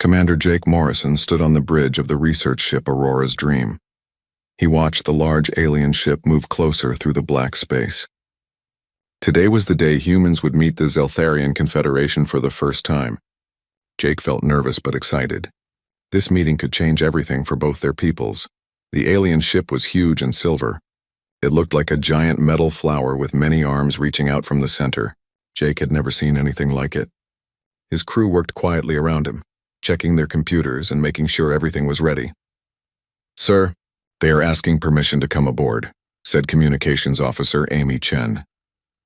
Commander Jake Morrison stood on the bridge of the research ship Aurora's Dream. He watched the large alien ship move closer through the black space. Today was the day humans would meet the Zeltharian Confederation for the first time. Jake felt nervous but excited. This meeting could change everything for both their peoples. The alien ship was huge and silver. It looked like a giant metal flower with many arms reaching out from the center. Jake had never seen anything like it. His crew worked quietly around him, checking their computers and making sure everything was ready. "Sir, they are asking permission to come aboard," said Communications Officer Amy Chen.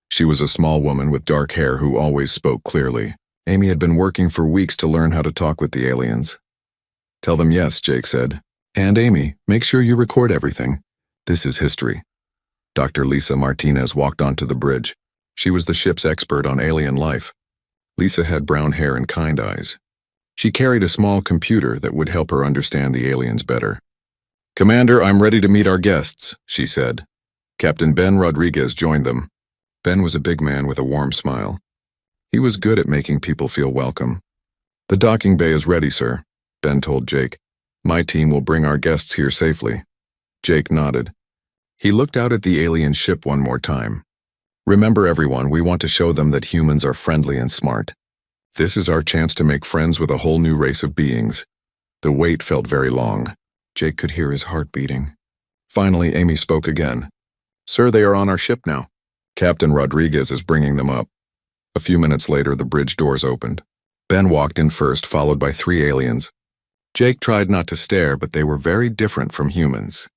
She was a small woman with dark hair who always spoke clearly. Amy had been working for weeks to learn how to talk with the aliens. "Tell them yes," Jake said. "And Amy, make sure you record everything. This is history." Dr. Lisa Martinez walked onto the bridge. She was the ship's expert on alien life. Lisa had brown hair and kind eyes. She carried a small computer that would help her understand the aliens better. "Commander, I'm ready to meet our guests," she said. Captain Ben Rodriguez joined them. Ben was a big man with a warm smile. He was good at making people feel welcome. "The docking bay is ready, sir," Ben told Jake. "My team will bring our guests here safely." Jake nodded. He looked out at the alien ship one more time. "Remember everyone, we want to show them that humans are friendly and smart. This is our chance to make friends with a whole new race of beings." The wait felt very long. Jake could hear his heart beating. Finally, Amy spoke again. "Sir, they are on our ship now. Captain Rodriguez is bringing them up." A few minutes later, the bridge doors opened. Ben walked in first, followed by 3 aliens. Jake tried not to stare, but they were very different from humans.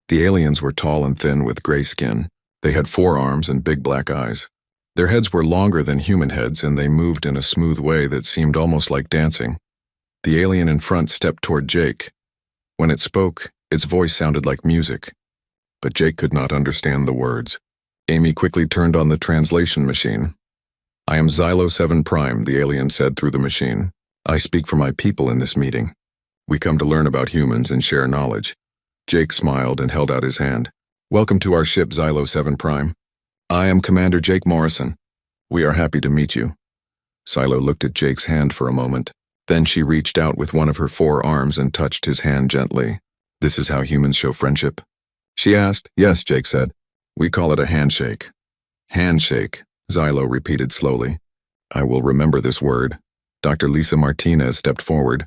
The aliens were tall and thin with gray skin. They had 4 arms and big black eyes. Their heads were longer than human heads, and they moved in a smooth way that seemed almost like dancing. The alien in front stepped toward Jake. When it spoke, its voice sounded like music, but Jake could not understand the words. Amy quickly turned on the translation machine. "I am Xylo 7 Prime, the alien said through the machine. "I speak for my people in this meeting. We come to learn about humans and share knowledge." Jake smiled and held out his hand. "Welcome to our ship, Xylo 7 Prime. I am Commander Jake Morrison. We are happy to meet you." Xylo looked at Jake's hand for a moment. Then she reached out with one of her 4 arms and touched his hand gently. "This is how humans show friendship?" she asked. "Yes," Jake said. "We call it a handshake." "Handshake," Xylo repeated slowly. "I will remember this word." Dr. Lisa Martinez stepped forward.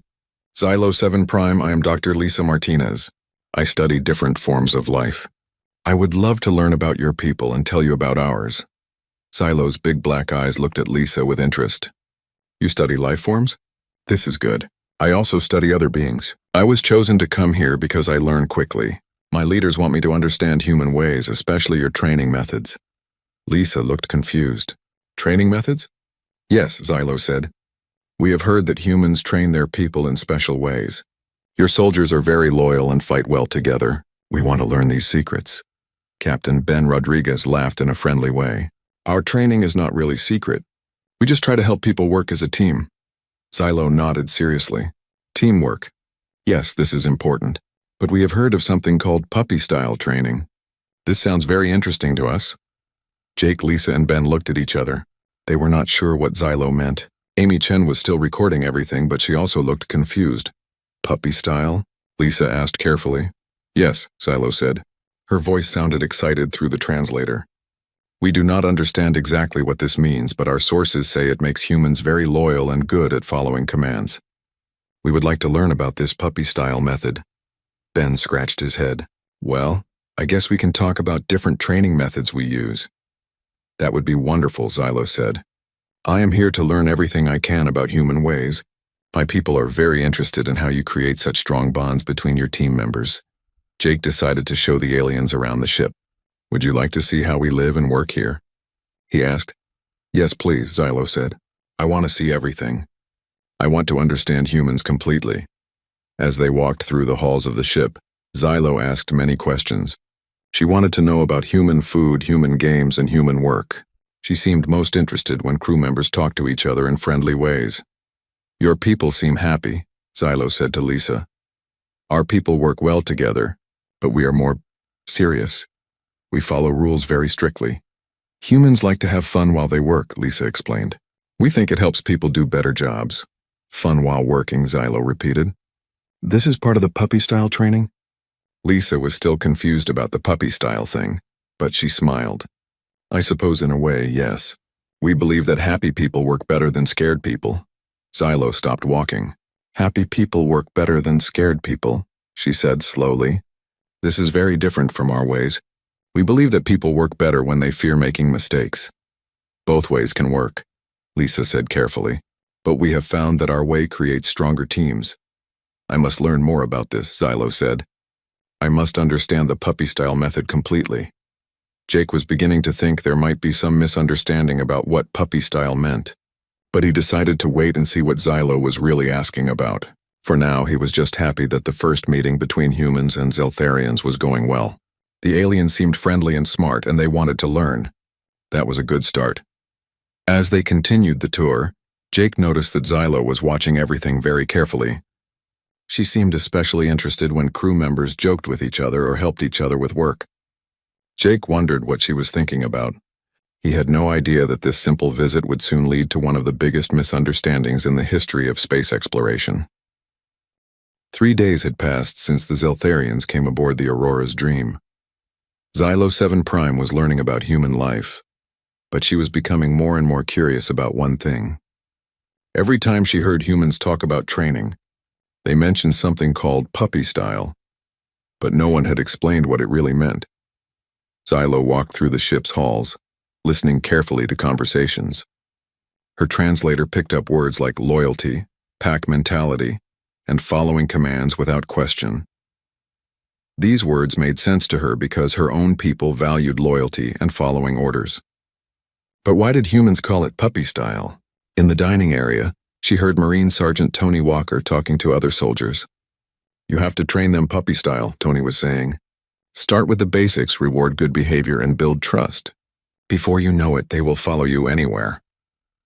"Xylo 7 Prime, I am Dr. Lisa Martinez. I study different forms of life. I would love to learn about your people and tell you about ours." Xylo's big black eyes looked at Lisa with interest. "You study life forms? This is good. I also study other beings. I was chosen to come here because I learn quickly. My leaders want me to understand human ways, especially your training methods." Lisa looked confused. "Training methods?" "Yes," Xylo said. "We have heard that humans train their people in special ways. Your soldiers are very loyal and fight well together. We want to learn these secrets." Captain Ben Rodriguez laughed in a friendly way. "Our training is not really secret. We just try to help people work as a team." Xylo nodded seriously. "Teamwork. Yes, this is important. But we have heard of something called puppy-style training. This sounds very interesting to us." Jake, Lisa, and Ben looked at each other. They were not sure what Xylo meant. Amy Chen was still recording everything, but she also looked confused. "Puppy-style?" Lisa asked carefully. "Yes," Xylo said. Her voice sounded excited through the translator. "We do not understand exactly what this means, but our sources say it makes humans very loyal and good at following commands. We would like to learn about this puppy-style method." Ben scratched his head. "Well, I guess we can talk about different training methods we use." "That would be wonderful," Xylo said. "I am here to learn everything I can about human ways. My people are very interested in how you create such strong bonds between your team members." Jake decided to show the aliens around the ship. "Would you like to see how we live and work here?" he asked. "Yes, please," Xylo said. "I want to see everything. I want to understand humans completely." As they walked through the halls of the ship, Xylo asked many questions. She wanted to know about human food, human games, and human work. She seemed most interested when crew members talked to each other in friendly ways. "Your people seem happy," Xylo said to Lisa. "Our people work well together, but we are more serious. We follow rules very strictly. Humans like to have fun while they work," Lisa explained. "We think it helps people do better jobs." Fun while working, Xylo repeated. This is part of the puppy-style training? Lisa was still confused about the puppy-style thing, but she smiled. I suppose in a way, yes. We believe that happy people work better than scared people. Xylo stopped walking. Happy people work better than scared people, she said slowly. This is very different from our ways. We believe that people work better when they fear making mistakes. Both ways can work, Lisa said carefully, but we have found that our way creates stronger teams. I must learn more about this, Xylo said. I must understand the puppy-style method completely. Jake was beginning to think there might be some misunderstanding about what puppy-style meant, but he decided to wait and see what Xylo was really asking about. For now, he was just happy that the first meeting between humans and Zeltharians was going well. The aliens seemed friendly and smart, and they wanted to learn. That was a good start. As they continued the tour, Jake noticed that Xylo was watching everything very carefully. She seemed especially interested when crew members joked with each other or helped each other with work. Jake wondered what she was thinking about. He had no idea that this simple visit would soon lead to one of the biggest misunderstandings in the history of space exploration. 3 days had passed since the Zeltharians came aboard the Aurora's Dream. Xylo 7 Prime was learning about human life, but she was becoming more and more curious about one thing. Every time she heard humans talk about training, they mentioned something called puppy style, but no one had explained what it really meant. Xylo walked through the ship's halls, listening carefully to conversations. Her translator picked up words like loyalty, pack mentality, and following commands without question. These words made sense to her because her own people valued loyalty and following orders. But why did humans call it puppy style? In the dining area, she heard Marine Sergeant Tony Walker talking to other soldiers. You have to train them puppy style, Tony was saying. Start with the basics, reward good behavior, and build trust. Before you know it, they will follow you anywhere.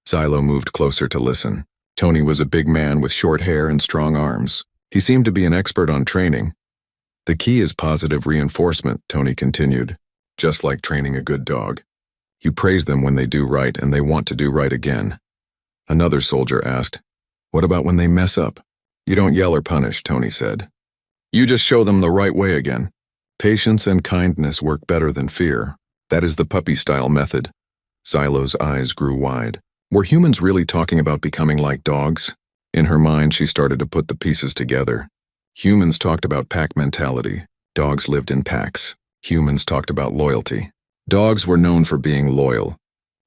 Xylo moved closer to listen. Tony was a big man with short hair and strong arms. He seemed to be an expert on training. The key is positive reinforcement, Tony continued, just like training a good dog. You praise them when they do right and they want to do right again. Another soldier asked, what about when they mess up? You don't yell or punish, Tony said. You just show them the right way again. Patience and kindness work better than fear. That is the puppy-style method. Xylo's eyes grew wide. Were humans really talking about becoming like dogs? In her mind, she started to put the pieces together. Humans talked about pack mentality. Dogs lived in packs. Humans talked about loyalty. Dogs were known for being loyal.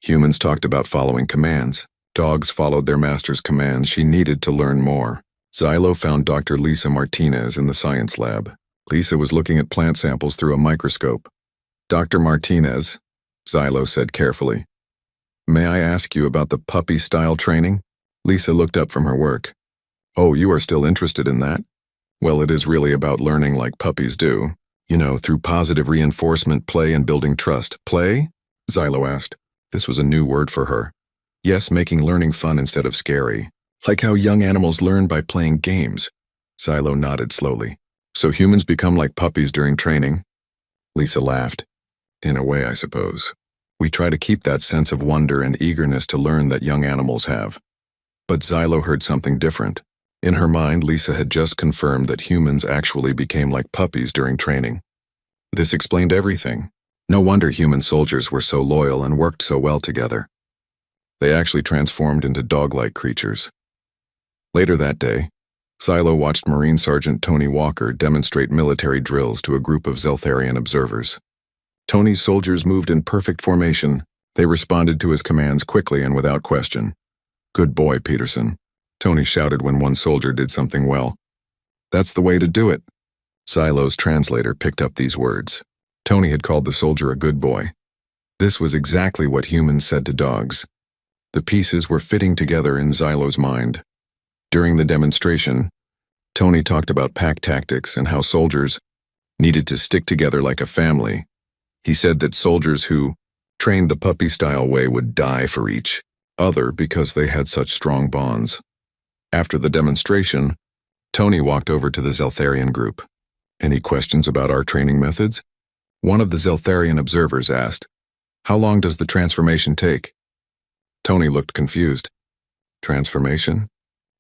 Humans talked about following commands. Dogs followed their master's commands. She needed to learn more. Xylo found Dr. Lisa Martinez in the science lab. Lisa was looking at plant samples through a microscope. Dr. Martinez, Xylo said carefully. May I ask you about the puppy-style training? Lisa looked up from her work. Oh, you are still interested in that? Well, it is really about learning like puppies do. You know, through positive reinforcement, play, and building trust. Play? Xylo asked. This was a new word for her. Yes, making learning fun instead of scary. Like how young animals learn by playing games. Xylo nodded slowly. So humans become like puppies during training? Lisa laughed. In a way, I suppose. We try to keep that sense of wonder and eagerness to learn that young animals have. But Xylo heard something different. In her mind, Lisa had just confirmed that humans actually became like puppies during training. This explained everything. No wonder human soldiers were so loyal and worked so well together. They actually transformed into dog-like creatures. Later that day, Xylo watched Marine Sergeant Tony Walker demonstrate military drills to a group of Zeltharian observers. Tony's soldiers moved in perfect formation. They responded to his commands quickly and without question. Good boy, Peterson, Tony shouted when one soldier did something well. That's the way to do it. Xylo's translator picked up these words. Tony had called the soldier a good boy. This was exactly what humans said to dogs. The pieces were fitting together in Xylo's mind. During the demonstration, Tony talked about pack tactics and how soldiers needed to stick together like a family. He said that soldiers who trained the puppy-style way would die for each other because they had such strong bonds. After the demonstration, Tony walked over to the Zeltharian group. Any questions about our training methods? One of the Zeltharian observers asked, How long does the transformation take? Tony looked confused. Transformation?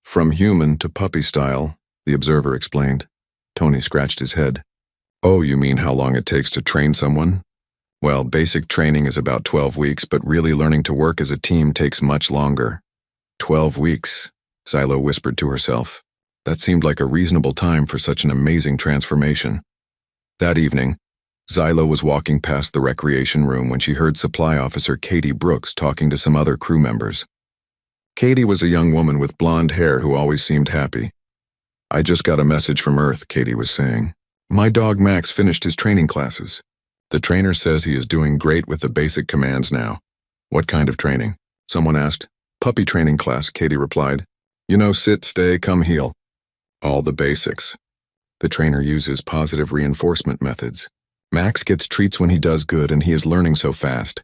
From human to puppy style, the observer explained. Tony scratched his head. Oh, you mean how long it takes to train someone? Well, basic training is about 12 weeks, but really learning to work as a team takes much longer. 12 weeks, Xylo whispered to herself. That seemed like a reasonable time for such an amazing transformation. That evening, Xylo was walking past the recreation room when she heard Supply Officer Katie Brooks talking to some other crew members. Katie was a young woman with blonde hair who always seemed happy. I just got a message from Earth, Katie was saying. My dog Max finished his training classes. The trainer says he is doing great with the basic commands now. What kind of training? Someone asked. Puppy training class, Katie replied. You know, sit, stay, come, heel. All the basics. The trainer uses positive reinforcement methods. Max gets treats when he does good, and he is learning so fast.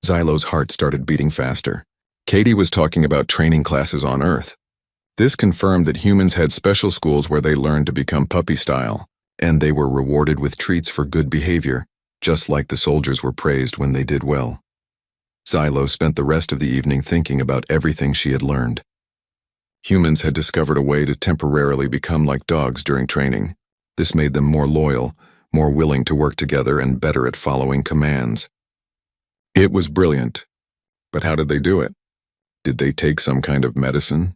Xylo's heart started beating faster. Katie was talking about training classes on Earth. This confirmed that humans had special schools where they learned to become puppy style, and they were rewarded with treats for good behavior, just like the soldiers were praised when they did well. Xylo spent the rest of the evening thinking about everything she had learned. Humans had discovered a way to temporarily become like dogs during training. This made them more loyal, more willing to work together, and better at following commands. It was brilliant. But how did they do it? Did they take some kind of medicine?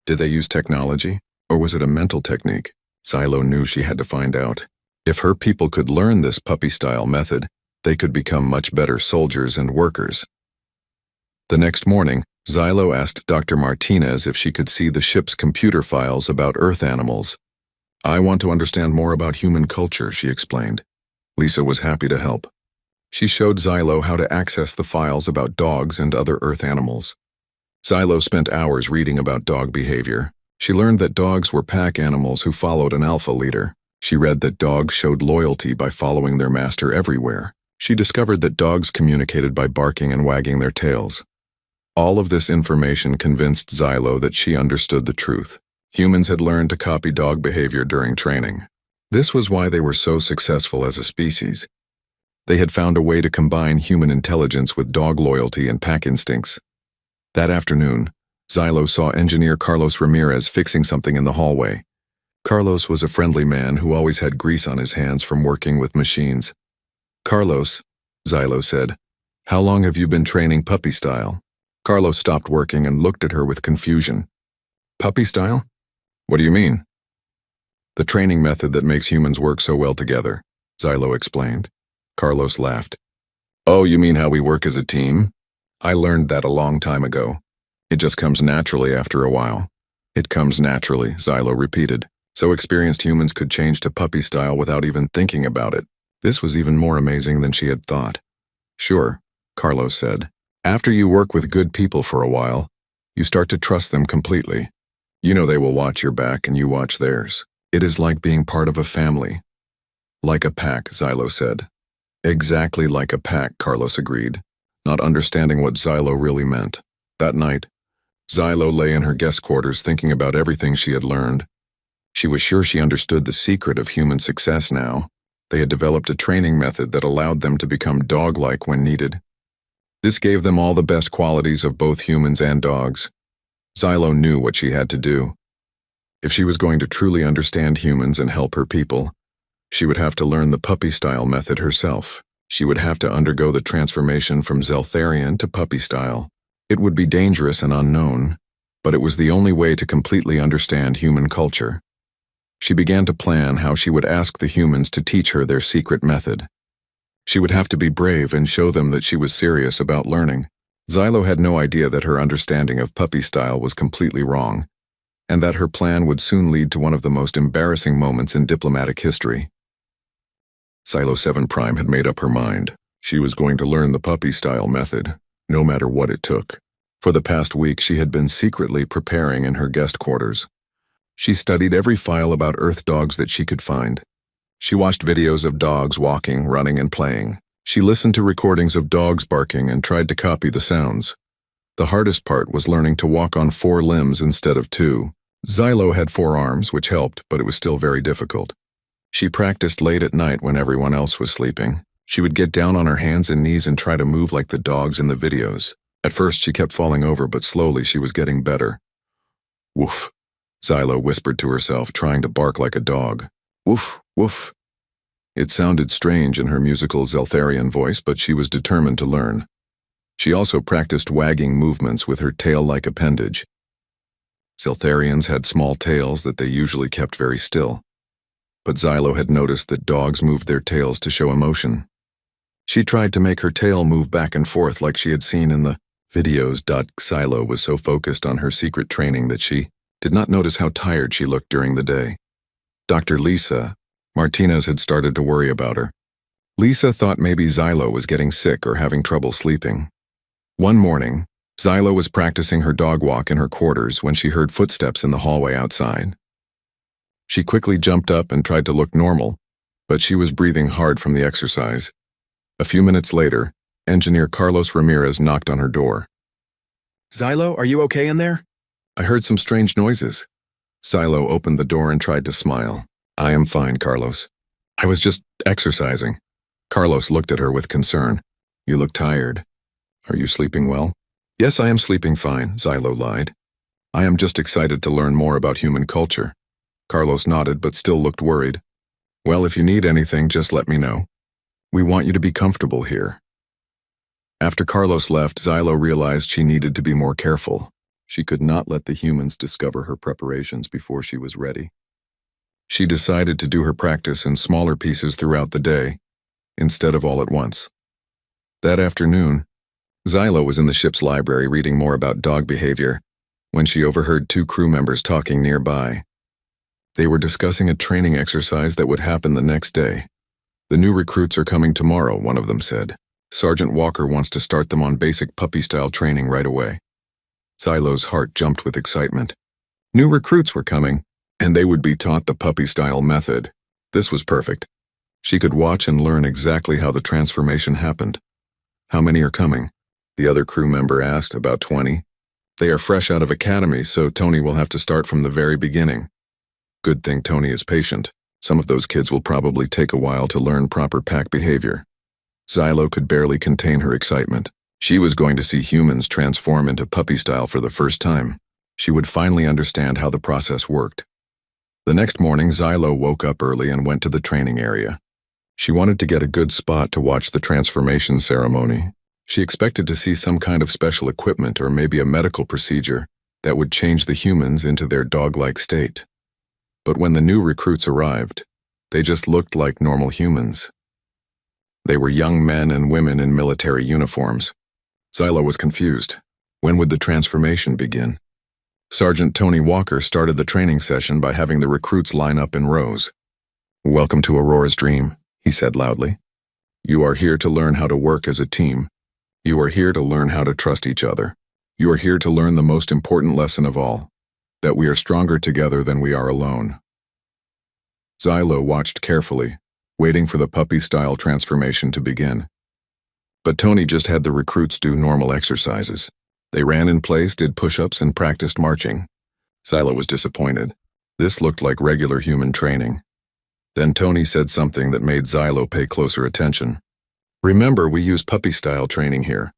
Did they use technology? Or was it a mental technique? Xylo knew she had to find out. If her people could learn this puppy-style method, they could become much better soldiers and workers. The next morning, Xylo asked Dr. Martinez if she could see the ship's computer files about Earth animals. I want to understand more about human culture, she explained. Lisa was happy to help. She showed Xylo how to access the files about dogs and other Earth animals. Xylo spent hours reading about dog behavior. She learned that dogs were pack animals who followed an alpha leader. She read that dogs showed loyalty by following their master everywhere. She discovered that dogs communicated by barking and wagging their tails. All of this information convinced Xylo that she understood the truth. Humans had learned to copy dog behavior during training. This was why they were so successful as a species. They had found a way to combine human intelligence with dog loyalty and pack instincts. That afternoon, Xylo saw engineer Carlos Ramirez fixing something in the hallway. Carlos was a friendly man who always had grease on his hands from working with machines. Carlos, Xylo said, how long have you been training puppy style? Carlos stopped working and looked at her with confusion. Puppy style? What do you mean? The training method that makes humans work so well together, Xylo explained. Carlos laughed. Oh, you mean how we work as a team? I learned that a long time ago. It just comes naturally after a while. It comes naturally, Xylo repeated. So experienced humans could change to puppy style without even thinking about it. This was even more amazing than she had thought. Sure, Carlos said. After you work with good people for a while, you start to trust them completely. You know they will watch your back and you watch theirs. It is like being part of a family. Like a pack, Xylo said. Exactly like a pack, Carlos agreed, not understanding what Xylo really meant. That night, Xylo lay in her guest quarters thinking about everything she had learned. She was sure she understood the secret of human success now. They had developed a training method that allowed them to become dog-like when needed. This gave them all the best qualities of both humans and dogs. Xylo knew what she had to do. If she was going to truly understand humans and help her people, she would have to learn the puppy-style method herself. She would have to undergo the transformation from Zeltharian to puppy-style. It would be dangerous and unknown, but it was the only way to completely understand human culture. She began to plan how she would ask the humans to teach her their secret method. She would have to be brave and show them that she was serious about learning. Xylo had no idea that her understanding of puppy style was completely wrong, and that her plan would soon lead to one of the most embarrassing moments in diplomatic history. Xylo 7 Prime had made up her mind. She was going to learn the puppy style method, no matter what it took. For the past week, she had been secretly preparing in her guest quarters. She studied every file about Earth dogs that she could find. She watched videos of dogs walking, running, and playing. She listened to recordings of dogs barking and tried to copy the sounds. The hardest part was learning to walk on 4 limbs instead of 2. Xylo had 4 arms, which helped, but it was still very difficult. She practiced late at night when everyone else was sleeping. She would get down on her hands and knees and try to move like the dogs in the videos. At first, she kept falling over, but slowly she was getting better. Woof, Xylo whispered to herself, trying to bark like a dog. Woof, woof. It sounded strange in her musical Zeltharian voice, but she was determined to learn. She also practiced wagging movements with her tail-like appendage. Zeltharians had small tails that they usually kept very still. But Xylo had noticed that dogs moved their tails to show emotion. She tried to make her tail move back and forth like she had seen in the videos. Xylo was so focused on her secret training that she did not notice how tired she looked during the day. Dr. Lisa Martinez had started to worry about her. Lisa thought maybe Xylo was getting sick or having trouble sleeping. One morning, Xylo was practicing her dog walk in her quarters when she heard footsteps in the hallway outside. She quickly jumped up and tried to look normal, but she was breathing hard from the exercise. A few minutes later, engineer Carlos Ramirez knocked on her door. Xylo, are you okay in there? I heard some strange noises. Xylo opened the door and tried to smile. I am fine, Carlos. I was just exercising. Carlos looked at her with concern. You look tired. Are you sleeping well? Yes, I am sleeping fine, Xylo lied. I am just excited to learn more about human culture. Carlos nodded but still looked worried. Well, if you need anything, just let me know. We want you to be comfortable here. After Carlos left, Xylo realized she needed to be more careful. She could not let the humans discover her preparations before she was ready. She decided to do her practice in smaller pieces throughout the day, instead of all at once. That afternoon, Xylo was in the ship's library reading more about dog behavior when she overheard two crew members talking nearby. They were discussing a training exercise that would happen the next day. The new recruits are coming tomorrow, one of them said. Sergeant Walker wants to start them on basic puppy-style training right away. Xylo's heart jumped with excitement. New recruits were coming, and they would be taught the puppy-style method. This was perfect. She could watch and learn exactly how the transformation happened. How many are coming? The other crew member asked. About 20. They are fresh out of academy, so Tony will have to start from the very beginning. Good thing Tony is patient. Some of those kids will probably take a while to learn proper pack behavior. Xylo could barely contain her excitement. She was going to see humans transform into puppy style for the first time. She would finally understand how the process worked. The next morning, Xylo woke up early and went to the training area. She wanted to get a good spot to watch the transformation ceremony. She expected to see some kind of special equipment or maybe a medical procedure that would change the humans into their dog-like state. But when the new recruits arrived, they just looked like normal humans. They were young men and women in military uniforms. Xylo was confused. When would the transformation begin? Sergeant Tony Walker started the training session by having the recruits line up in rows. Welcome to Aurora's dream, he said loudly. You are here to learn how to work as a team. You are here to learn how to trust each other. You are here to learn the most important lesson of all, that we are stronger together than we are alone. Xylo watched carefully, waiting for the puppy-style transformation to begin. But Tony just had the recruits do normal exercises. They ran in place, did push-ups, and practiced marching. Xylo was disappointed. This looked like regular human training. Then Tony said something that made Xylo pay closer attention. Remember, we use puppy-style training here.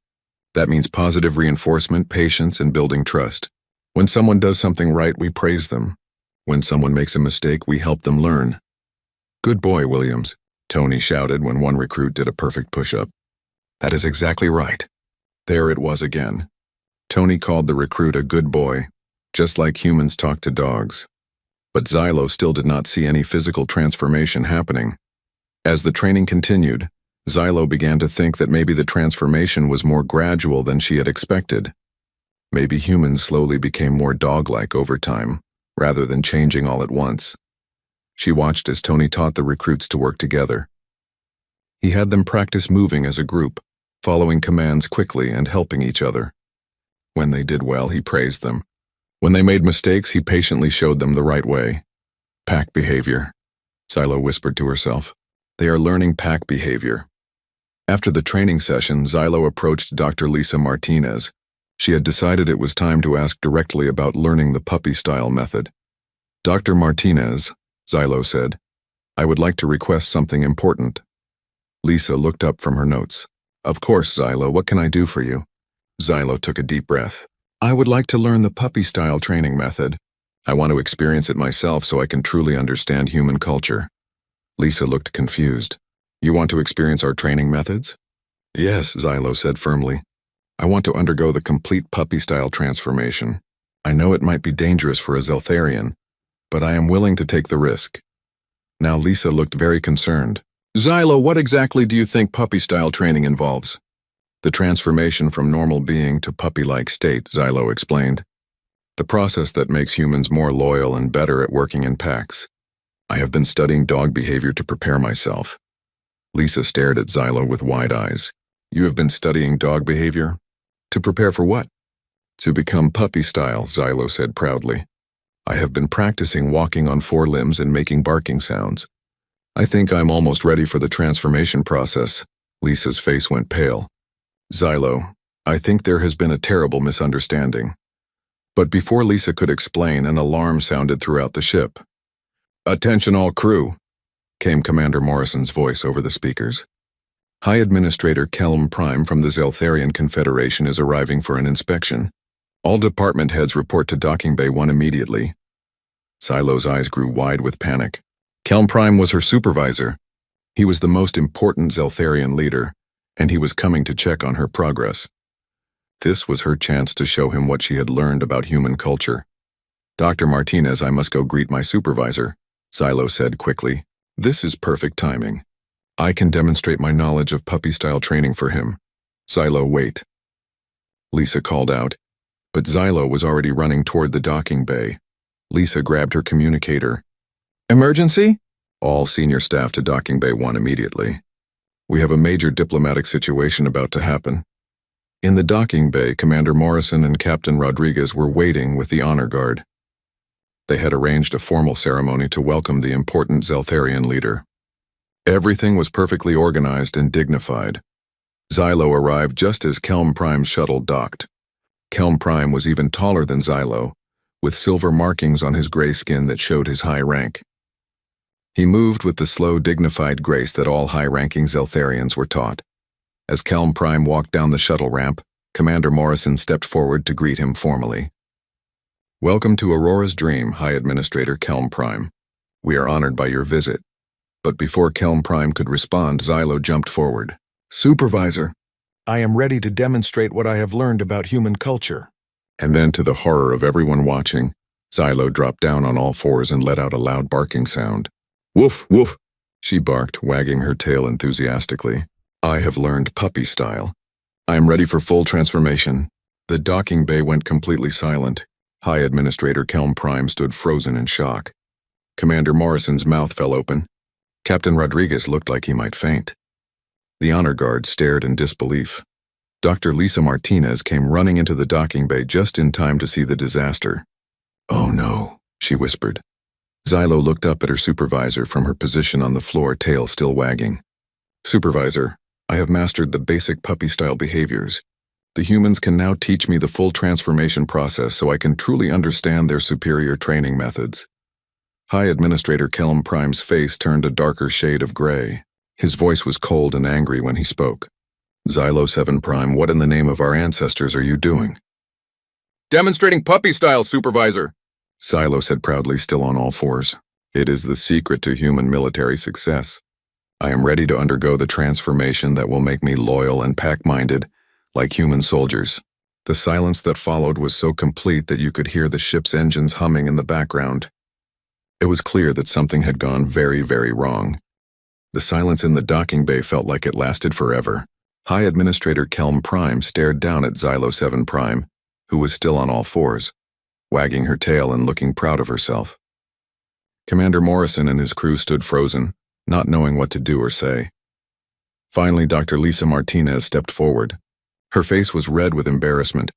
That means positive reinforcement, patience, and building trust. When someone does something right, we praise them. When someone makes a mistake, we help them learn. Good boy, Williams, Tony shouted when one recruit did a perfect push-up. That is exactly right. There it was again. Tony called the recruit a good boy, just like humans talk to dogs. But Xylo still did not see any physical transformation happening. As the training continued, Xylo began to think that maybe the transformation was more gradual than she had expected. Maybe humans slowly became more dog-like over time, rather than changing all at once. She watched as Tony taught the recruits to work together. He had them practice moving as a group, following commands quickly and helping each other. When they did well, he praised them. When they made mistakes, he patiently showed them the right way. Pack behavior, Xylo whispered to herself. They are learning pack behavior. After the training session, Xylo approached Dr. Lisa Martinez. She had decided it was time to ask directly about learning the puppy-style method. Dr. Martinez, Xylo said, I would like to request something important. Lisa looked up from her notes. Of course, Xylo, what can I do for you? Xylo took a deep breath. I would like to learn the puppy-style training method. I want to experience it myself so I can truly understand human culture. Lisa looked confused. You want to experience our training methods? Yes, Xylo said firmly. I want to undergo the complete puppy-style transformation. I know it might be dangerous for a Zeltharian, but I am willing to take the risk. Now Lisa looked very concerned. Xylo, what exactly do you think puppy-style training involves? The transformation from normal being to puppy-like state, Xylo explained. The process that makes humans more loyal and better at working in packs. I have been studying dog behavior to prepare myself. Lisa stared at Xylo with wide eyes. You have been studying dog behavior? To prepare for what? To become puppy-style, Xylo said proudly. I have been practicing walking on four limbs and making barking sounds. I think I'm almost ready for the transformation process. Lisa's face went pale. Xylo, I think there has been a terrible misunderstanding. But before Lisa could explain, an alarm sounded throughout the ship. Attention all crew, came Commander Morrison's voice over the speakers. High Administrator Kelm Prime from the Zeltharian Confederation is arriving for an inspection. All department heads report to Docking Bay 1 immediately. Xylo's eyes grew wide with panic. Kelm Prime was her supervisor. He was the most important Zeltharian leader, and he was coming to check on her progress. This was her chance to show him what she had learned about human culture. Dr. Martinez, I must go greet my supervisor, Xylo said quickly. This is perfect timing. I can demonstrate my knowledge of puppy-style training for him. Xylo, wait. Lisa called out, but Xylo was already running toward the docking bay. Lisa grabbed her communicator. Emergency? All senior staff to Docking Bay 1 immediately. We have a major diplomatic situation about to happen. In the docking bay, Commander Morrison and Captain Rodriguez were waiting with the honor guard. They had arranged a formal ceremony to welcome the important Zeltharian leader. Everything was perfectly organized and dignified. Xylo arrived just as Kelm Prime's shuttle docked. Kelm Prime was even taller than Xylo, with silver markings on his gray skin that showed his high rank. He moved with the slow, dignified grace that all high-ranking Zeltharians were taught. As Kelm Prime walked down the shuttle ramp, Commander Morrison stepped forward to greet him formally. Welcome to Aurora's Dream, High Administrator Kelm Prime. We are honored by your visit. But before Kelm Prime could respond, Xylo jumped forward. Supervisor, I am ready to demonstrate what I have learned about human culture. And then, to the horror of everyone watching, Xylo dropped down on all fours and let out a loud barking sound. Woof, woof, she barked, wagging her tail enthusiastically. I have learned puppy style. I am ready for full transformation. The docking bay went completely silent. High Administrator Kelm Prime stood frozen in shock. Commander Morrison's mouth fell open. Captain Rodriguez looked like he might faint. The honor guard stared in disbelief. Dr. Lisa Martinez came running into the docking bay just in time to see the disaster. Oh no, she whispered. Xylo looked up at her supervisor from her position on the floor, tail still wagging. Supervisor, I have mastered the basic puppy-style behaviors. The humans can now teach me the full transformation process so I can truly understand their superior training methods. High Administrator Kelm Prime's face turned a darker shade of gray. His voice was cold and angry when he spoke. Xylo 7 Prime, what in the name of our ancestors are you doing? Demonstrating puppy style, Supervisor, Xylo said proudly, still on all fours. It is the secret to human military success. I am ready to undergo the transformation that will make me loyal and pack-minded, like human soldiers. The silence that followed was so complete that you could hear the ship's engines humming in the background. It was clear that something had gone very, very wrong. The silence in the docking bay felt like it lasted forever. High Administrator Kelm Prime stared down at Xylo 7 Prime, who was still on all fours, wagging her tail and looking proud of herself. Commander Morrison and his crew stood frozen, not knowing what to do or say. Finally, Dr. Lisa Martinez stepped forward. Her face was red with embarrassment,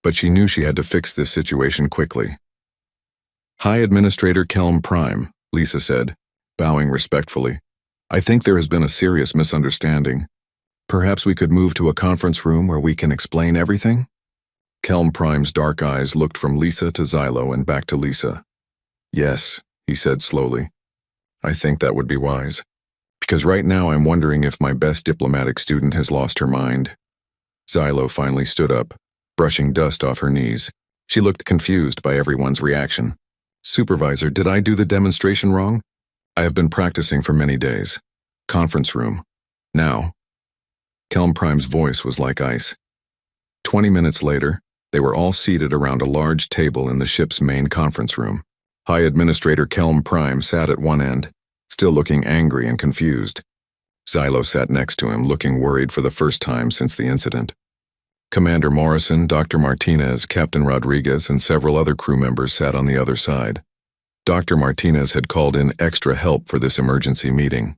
but she knew she had to fix this situation quickly. High Administrator Kelm Prime, Lisa said, bowing respectfully. I think there has been a serious misunderstanding. Perhaps we could move to a conference room where we can explain everything? Kelm Prime's dark eyes looked from Lisa to Xylo and back to Lisa. Yes, he said slowly. I think that would be wise. Because right now I'm wondering if my best diplomatic student has lost her mind. Xylo finally stood up, brushing dust off her knees. She looked confused by everyone's reaction. Supervisor, did I do the demonstration wrong? I have been practicing for many days. Conference room. Now. Kelm Prime's voice was like ice. 20 minutes later, they were all seated around a large table in the ship's main conference room. High Administrator Kelm Prime sat at one end, still looking angry and confused. Xylo sat next to him, looking worried for the first time since the incident. Commander Morrison, Dr. Martinez, Captain Rodriguez, and several other crew members sat on the other side. Dr. Martinez had called in extra help for this emergency meeting.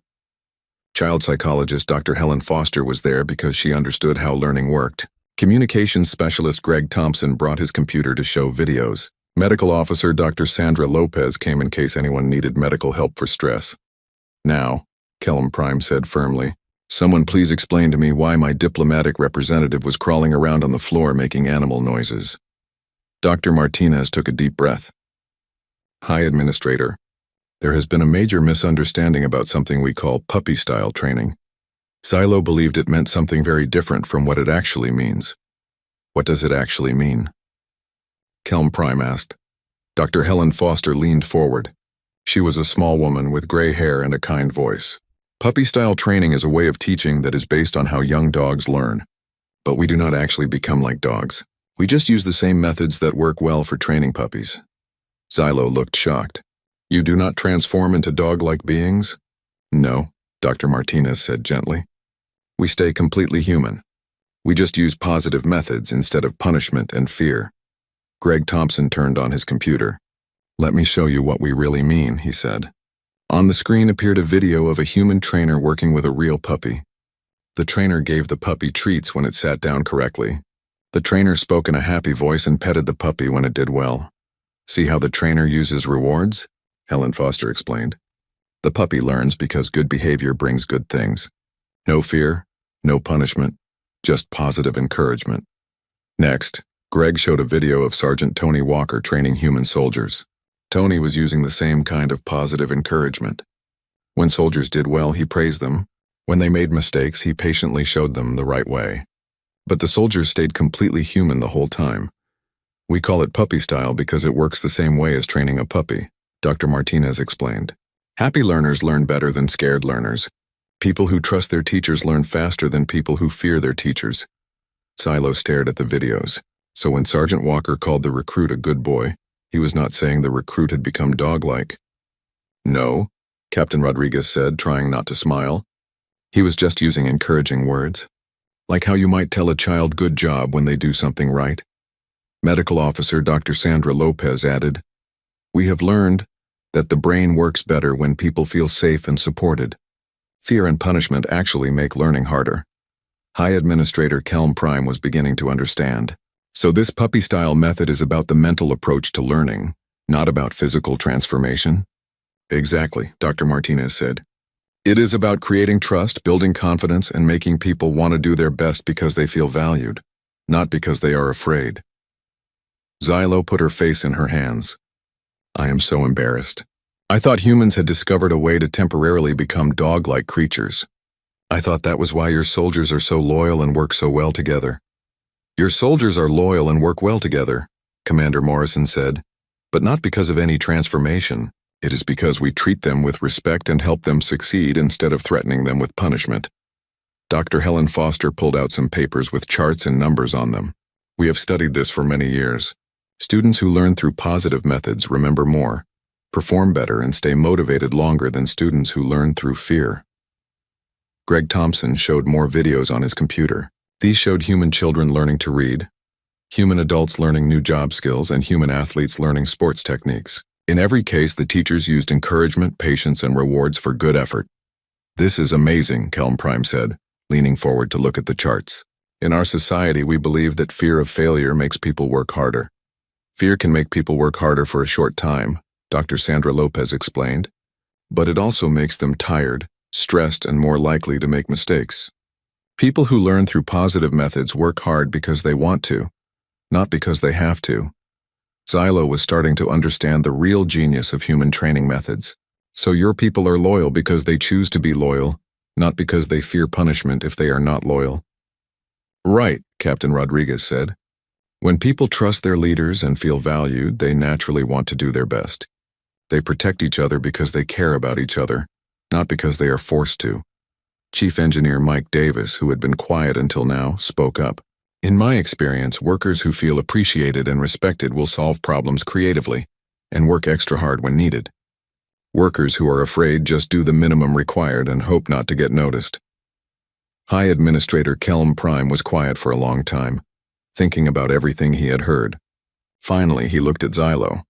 Child psychologist Dr. Helen Foster was there because she understood how learning worked. Communications specialist Greg Thompson brought his computer to show videos. Medical officer Dr. Sandra Lopez came in case anyone needed medical help for stress. Now, Kelm Prime said firmly, someone please explain to me why my diplomatic representative was crawling around on the floor making animal noises. Dr. Martinez took a deep breath. High Administrator, there has been a major misunderstanding about something we call puppy-style training. Xylo believed it meant something very different from what it actually means. What does it actually mean? Kelm Prime asked. Dr. Helen Foster leaned forward. She was a small woman with gray hair and a kind voice. Puppy-style training is a way of teaching that is based on how young dogs learn. But we do not actually become like dogs. We just use the same methods that work well for training puppies. Xylo looked shocked. You do not transform into dog-like beings? No, Dr. Martinez said gently. We stay completely human. We just use positive methods instead of punishment and fear. Greg Thompson turned on his computer. Let me show you what we really mean, he said. On the screen appeared a video of a human trainer working with a real puppy. The trainer gave the puppy treats when it sat down correctly. The trainer spoke in a happy voice and petted the puppy when it did well. See how the trainer uses rewards? Helen Foster explained. The puppy learns because good behavior brings good things. No fear, no punishment, just positive encouragement. Next, Greg showed a video of Sergeant Tony Walker training human soldiers. Tony was using the same kind of positive encouragement. When soldiers did well, he praised them. When they made mistakes, he patiently showed them the right way. But the soldiers stayed completely human the whole time. We call it puppy style because it works the same way as training a puppy, Dr. Martinez explained. Happy learners learn better than scared learners. People who trust their teachers learn faster than people who fear their teachers. Xylo stared at the videos. So when Sergeant Walker called the recruit a good boy, he was not saying the recruit had become dog-like. No, Captain Rodriguez said, trying not to smile. He was just using encouraging words. Like how you might tell a child good job when they do something right. Medical officer Dr. Sandra Lopez added, We have learned that the brain works better when people feel safe and supported. Fear and punishment actually make learning harder. High Administrator Kelm Prime was beginning to understand. So this puppy-style method is about the mental approach to learning, not about physical transformation? Exactly, Dr. Martinez said. It is about creating trust, building confidence, and making people want to do their best because they feel valued, not because they are afraid. Xylo put her face in her hands. I am so embarrassed. I thought humans had discovered a way to temporarily become dog-like creatures. I thought that was why your soldiers are so loyal and work so well together. Your soldiers are loyal and work well together, Commander Morrison said, but not because of any transformation. It is because we treat them with respect and help them succeed instead of threatening them with punishment. Dr. Helen Foster pulled out some papers with charts and numbers on them. We have studied this for many years. Students who learn through positive methods remember more, perform better, and stay motivated longer than students who learn through fear. Greg Thompson showed more videos on his computer. These showed human children learning to read, human adults learning new job skills, and human athletes learning sports techniques. In every case, the teachers used encouragement, patience, and rewards for good effort. This is amazing, Kelm Prime said, leaning forward to look at the charts. In our society, we believe that fear of failure makes people work harder. Fear can make people work harder for a short time, Dr. Sandra Lopez explained, but it also makes them tired, stressed, and more likely to make mistakes. People who learn through positive methods work hard because they want to, not because they have to. Xylo was starting to understand the real genius of human training methods. So your people are loyal because they choose to be loyal, not because they fear punishment if they are not loyal. Right, Captain Rodriguez said. When people trust their leaders and feel valued, they naturally want to do their best. They protect each other because they care about each other, not because they are forced to. Chief Engineer Mike Davis, who had been quiet until now, spoke up. In my experience, workers who feel appreciated and respected will solve problems creatively and work extra hard when needed. Workers who are afraid just do the minimum required and hope not to get noticed. High Administrator Kelm Prime was quiet for a long time, thinking about everything he had heard. Finally, he looked at Xylo.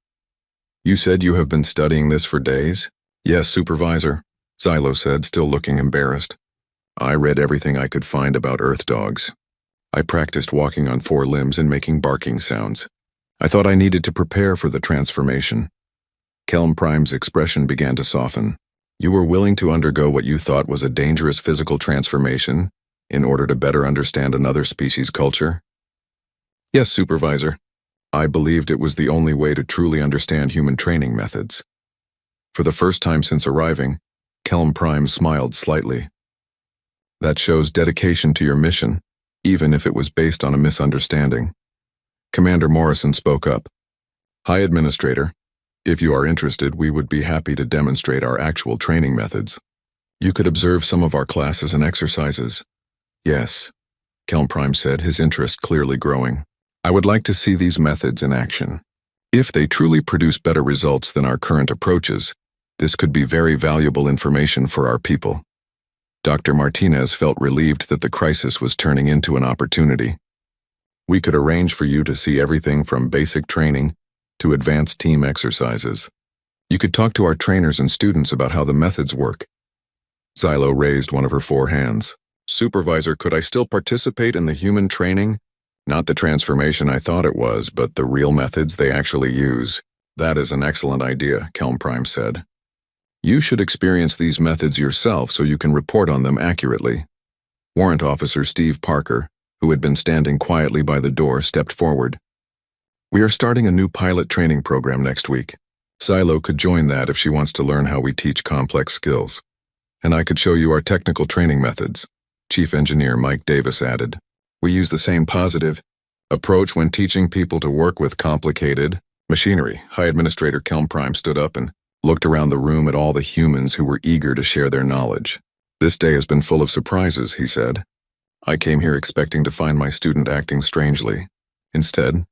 "You said you have been studying this for days?" "Yes, Supervisor," Xylo said, still looking embarrassed. "I read everything I could find about Earth dogs. I practiced walking on 4 limbs and making barking sounds. I thought I needed to prepare for the transformation." Kelm Prime's expression began to soften. "You were willing to undergo what you thought was a dangerous physical transformation in order to better understand another species' culture?" "Yes, Supervisor. I believed it was the only way to truly understand human training methods." For the first time since arriving, Kelm Prime smiled slightly. "That shows dedication to your mission, even if it was based on a misunderstanding." Commander Morrison spoke up. "High Administrator, if you are interested, we would be happy to demonstrate our actual training methods. You could observe some of our classes and exercises." "Yes," Kelm Prime said, his interest clearly growing. "I would like to see these methods in action. If they truly produce better results than our current approaches, this could be very valuable information for our people." Dr. Martinez felt relieved that the crisis was turning into an opportunity. "We could arrange for you to see everything from basic training to advanced team exercises. You could talk to our trainers and students about how the methods work." Xylo raised one of her 4 hands. "Supervisor, could I still participate in the human training? Not the transformation I thought it was, but the real methods they actually use." "That is an excellent idea," Kelm Prime said. "You should experience these methods yourself so you can report on them accurately." Warrant Officer Steve Parker, who had been standing quietly by the door, stepped forward. "We are starting a new pilot training program next week. Xylo could join that if she wants to learn how we teach complex skills. And I could show you our technical training methods," Chief Engineer Mike Davis added. "We use the same positive approach when teaching people to work with complicated machinery." High Administrator Kelm Prime stood up and looked around the room at all the humans who were eager to share their knowledge. "This day has been full of surprises," he said. "I came here expecting to find my student acting strangely. Instead,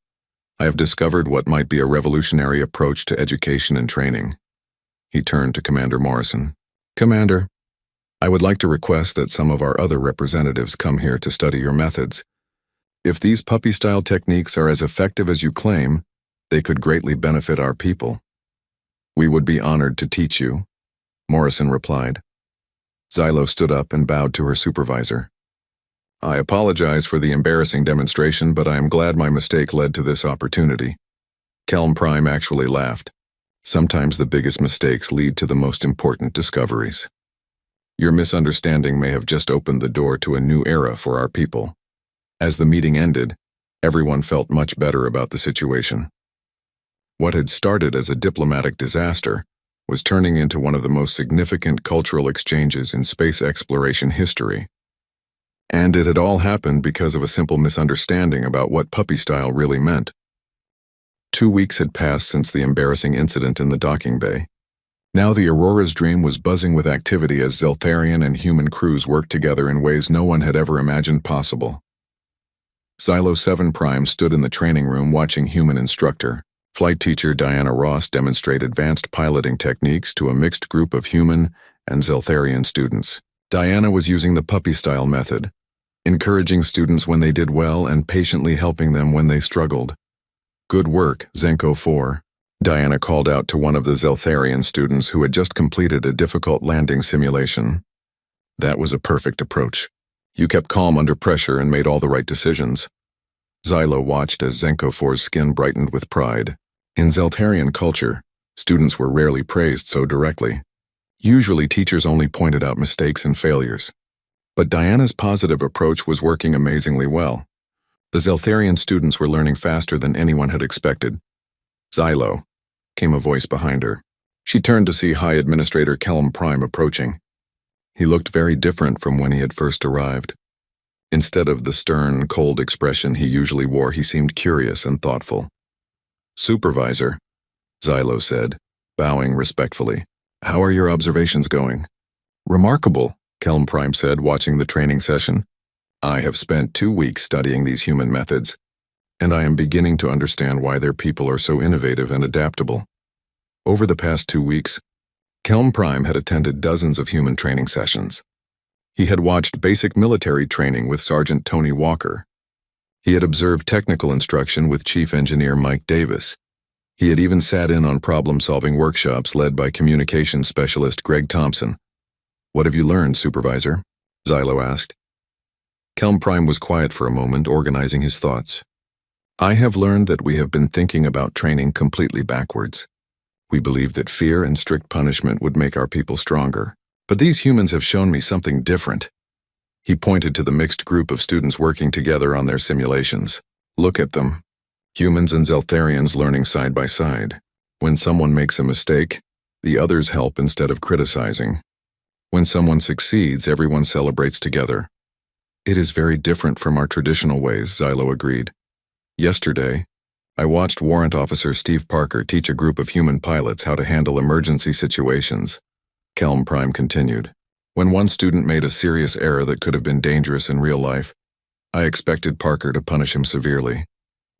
I have discovered what might be a revolutionary approach to education and training." He turned to Commander Morrison. "Commander, I would like to request that some of our other representatives come here to study your methods. If these puppy-style techniques are as effective as you claim, they could greatly benefit our people." "We would be honored to teach you," Morrison replied. Xylo stood up and bowed to her supervisor. "I apologize for the embarrassing demonstration, but I am glad my mistake led to this opportunity." Kelm Prime actually laughed. "Sometimes the biggest mistakes lead to the most important discoveries. Your misunderstanding may have just opened the door to a new era for our people." As the meeting ended, everyone felt much better about the situation. What had started as a diplomatic disaster was turning into one of the most significant cultural exchanges in space exploration history. And it had all happened because of a simple misunderstanding about what puppy style really meant. 2 weeks had passed since the embarrassing incident in the docking bay. Now the Aurora's Dream was buzzing with activity as Zeltharian and human crews worked together in ways no one had ever imagined possible. Xylo 7 Prime stood in the training room watching human instructor. Flight teacher Diana Ross demonstrate advanced piloting techniques to a mixed group of human and Zeltharian students. Diana was using the puppy-style method, encouraging students when they did well and patiently helping them when they struggled. "Good work, Zenko 4, Diana called out to one of the Zeltharian students who had just completed a difficult landing simulation. "That was a perfect approach. You kept calm under pressure and made all the right decisions." Xylo watched as Zenko 4's skin brightened with pride. In Zeltharian culture, students were rarely praised so directly. Usually teachers only pointed out mistakes and failures. But Diana's positive approach was working amazingly well. The Zeltharian students were learning faster than anyone had expected. "Xylo," came a voice behind her. She turned to see High Administrator Kelm Prime approaching. He looked very different from when he had first arrived. Instead of the stern, cold expression he usually wore, he seemed curious and thoughtful. "Supervisor," Xylo said, bowing respectfully. How are your observations going? Remarkable, Kelm Prime said, watching the training session. I have spent 2 weeks studying these human methods, and I am beginning to understand why their people are so innovative and adaptable. Over the past 2 weeks, Kelm Prime had attended dozens of human training sessions. He had watched basic military training with Sergeant Tony Walker. He had observed technical instruction with Chief Engineer Mike Davis. He had even sat in on problem-solving workshops led by communications specialist Greg Thompson. What have you learned, Supervisor? Xylo asked. Kelm Prime was quiet for a moment, organizing his thoughts. I have learned that we have been thinking about training completely backwards. We believed that fear and strict punishment would make our people stronger. But these humans have shown me something different. He pointed to the mixed group of students working together on their simulations. Look at them. Humans and Zeltharians learning side by side. When someone makes a mistake, the others help instead of criticizing. When someone succeeds, everyone celebrates together. It is very different from our traditional ways, Xylo agreed. Yesterday, I watched Warrant Officer Steve Parker teach a group of human pilots how to handle emergency situations. Kelm Prime continued. When one student made a serious error that could have been dangerous in real life, I expected Parker to punish him severely.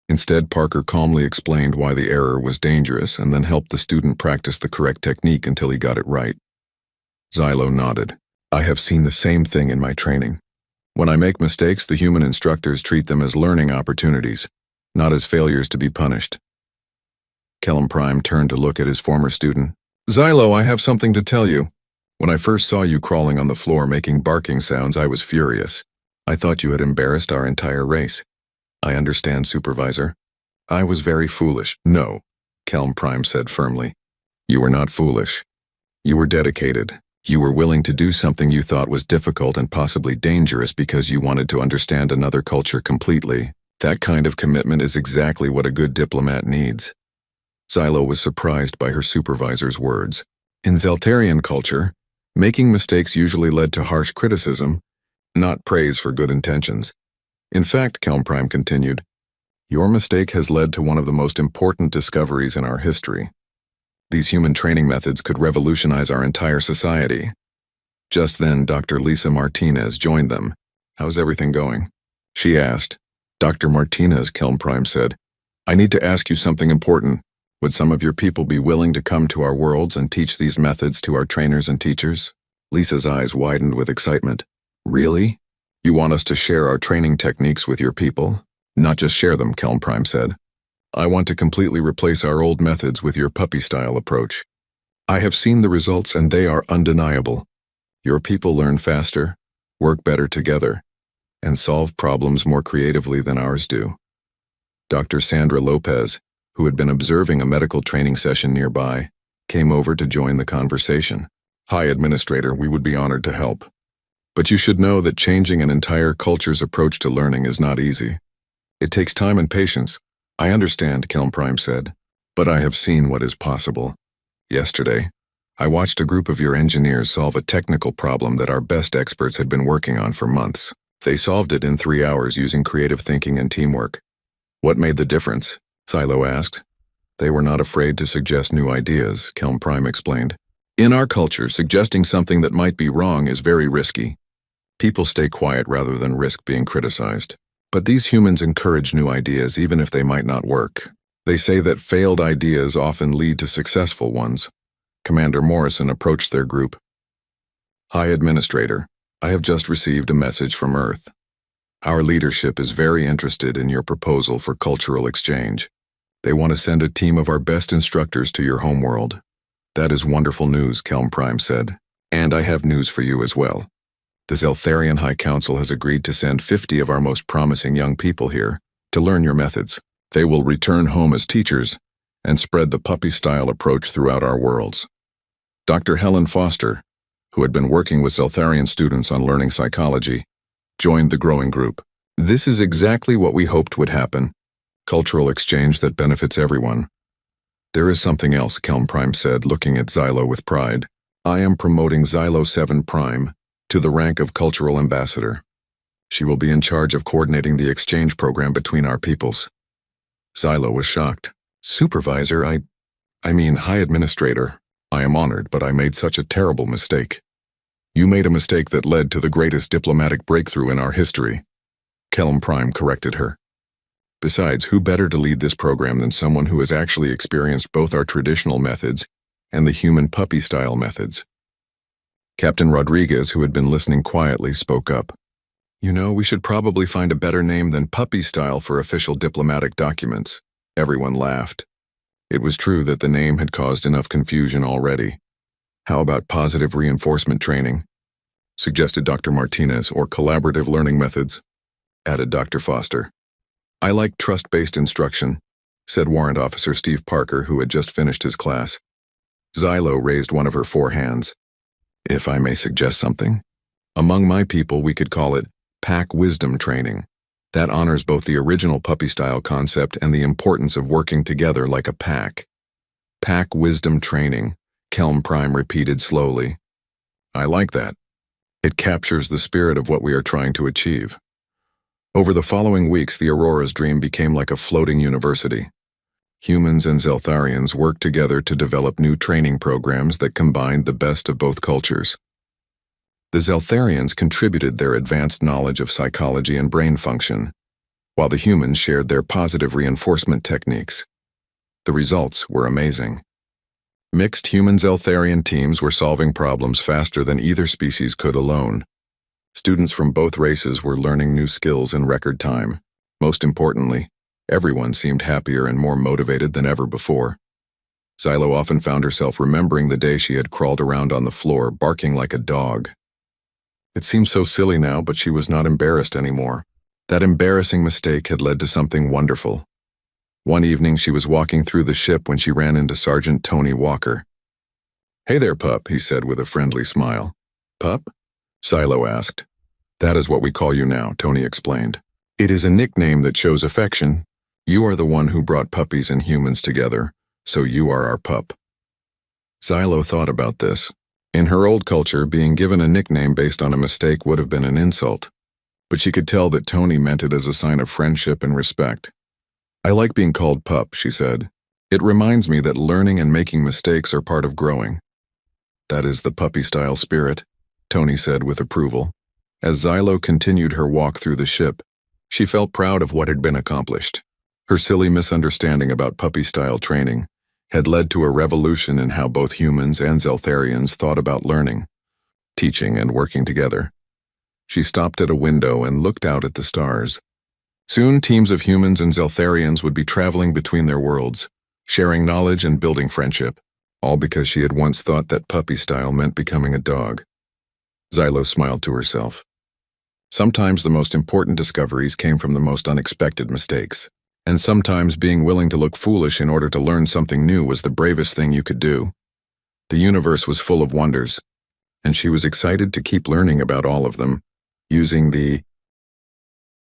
Instead, Parker calmly explained why the error was dangerous and then helped the student practice the correct technique until he got it right. Xylo nodded. I have seen the same thing in my training. When I make mistakes, the human instructors treat them as learning opportunities, not as failures to be punished. Kelm Prime turned to look at his former student. Xylo, I have something to tell you. When I first saw you crawling on the floor making barking sounds, I was furious. I thought you had embarrassed our entire race. I understand, Supervisor. I was very foolish. No, Kelm Prime said firmly. You were not foolish. You were dedicated. You were willing to do something you thought was difficult and possibly dangerous because you wanted to understand another culture completely. That kind of commitment is exactly what a good diplomat needs. Xylo was surprised by her supervisor's words. In Zeltharian culture, making mistakes usually led to harsh criticism, not praise for good intentions. In fact, Kelm Prime continued, your mistake has led to one of the most important discoveries in our history. These human training methods could revolutionize our entire society. Just then, Dr. Lisa Martinez joined them. How's everything going? She asked. Dr. Martinez, Kelm Prime said, I need to ask you something important. Would some of your people be willing to come to our worlds and teach these methods to our trainers and teachers? Lisa's eyes widened with excitement. Really? You want us to share our training techniques with your people? Not just share them, Kelm Prime said. I want to completely replace our old methods with your puppy-style approach. I have seen the results and they are undeniable. Your people learn faster, work better together, and solve problems more creatively than ours do. Dr. Sandra Lopez, who had been observing a medical training session nearby, came over to join the conversation. Hi, Administrator, we would be honored to help. But you should know that changing an entire culture's approach to learning is not easy. It takes time and patience. I understand, Kelm Prime said, but I have seen what is possible. Yesterday, I watched a group of your engineers solve a technical problem that our best experts had been working on for months. They solved it in 3 hours using creative thinking and teamwork. What made the difference? Xylo asked. They were not afraid to suggest new ideas, Kelm Prime explained. In our culture, suggesting something that might be wrong is very risky. People stay quiet rather than risk being criticized. But these humans encourage new ideas even if they might not work. They say that failed ideas often lead to successful ones. Commander Morrison approached their group. Hi, Administrator. I have just received a message from Earth. Our leadership is very interested in your proposal for cultural exchange. They want to send a team of our best instructors to your homeworld. That is wonderful news, Kelm Prime said. And I have news for you as well. The Zeltharian High Council has agreed to send 50 of our most promising young people here to learn your methods. They will return home as teachers and spread the puppy-style approach throughout our worlds. Dr. Helen Foster, who had been working with Zeltharian students on learning psychology, joined the growing group. This is exactly what we hoped would happen. Cultural exchange that benefits everyone. There is something else, Kelm Prime said, looking at Xylo with pride. I am promoting Xylo 7 Prime to the rank of Cultural Ambassador. She will be in charge of coordinating the exchange program between our peoples. Xylo was shocked. Supervisor, I Hi, Administrator. I am honored, but I made such a terrible mistake. You made a mistake that led to the greatest diplomatic breakthrough in our history. Kelm Prime corrected her. Besides, who better to lead this program than someone who has actually experienced both our traditional methods and the human puppy-style methods? Captain Rodriguez, who had been listening quietly, spoke up. We should probably find a better name than puppy-style for official diplomatic documents. Everyone laughed. It was true that the name had caused enough confusion already. How about positive reinforcement training? Suggested Dr. Martinez, or collaborative learning methods, added Dr. Foster. I like trust-based instruction, said Warrant Officer Steve Parker, who had just finished his class. Xylo raised one of her 4 hands. If I may suggest something, among my people we could call it pack wisdom training. That honors both the original puppy-style concept and the importance of working together like a pack. Pack wisdom training, Kelm Prime repeated slowly. I like that. It captures the spirit of what we are trying to achieve. Over the following weeks, the Aurora's dream became like a floating university. Humans and Zeltharians worked together to develop new training programs that combined the best of both cultures. The Zeltharians contributed their advanced knowledge of psychology and brain function, while the humans shared their positive reinforcement techniques. The results were amazing. Mixed human-Zeltharian teams were solving problems faster than either species could alone. Students from both races were learning new skills in record time. Most importantly, everyone seemed happier and more motivated than ever before. Xylo often found herself remembering the day she had crawled around on the floor, barking like a dog. It seemed so silly now, but she was not embarrassed anymore. That embarrassing mistake had led to something wonderful. One evening she was walking through the ship when she ran into Sergeant Tony Walker. Hey there, pup, he said with a friendly smile. Pup? Xylo asked. That is what we call you now, Tony explained. It is a nickname that shows affection. You are the one who brought puppies and humans together, so you are our pup. Xylo thought about this. In her old culture, being given a nickname based on a mistake would have been an insult. But she could tell that Tony meant it as a sign of friendship and respect. I like being called pup, she said. It reminds me that learning and making mistakes are part of growing. That is the puppy-style spirit, Tony said with approval. As Xylo continued her walk through the ship, she felt proud of what had been accomplished. Her silly misunderstanding about puppy-style training had led to a revolution in how both humans and Zeltharians thought about learning, teaching, and working together. She stopped at a window and looked out at the stars. Soon teams of humans and Zeltharians would be traveling between their worlds, sharing knowledge and building friendship, all because she had once thought that puppy-style meant becoming a dog. Xylo smiled to herself. Sometimes the most important discoveries came from the most unexpected mistakes. And sometimes being willing to look foolish in order to learn something new was the bravest thing you could do. The universe was full of wonders, and she was excited to keep learning about all of them, using the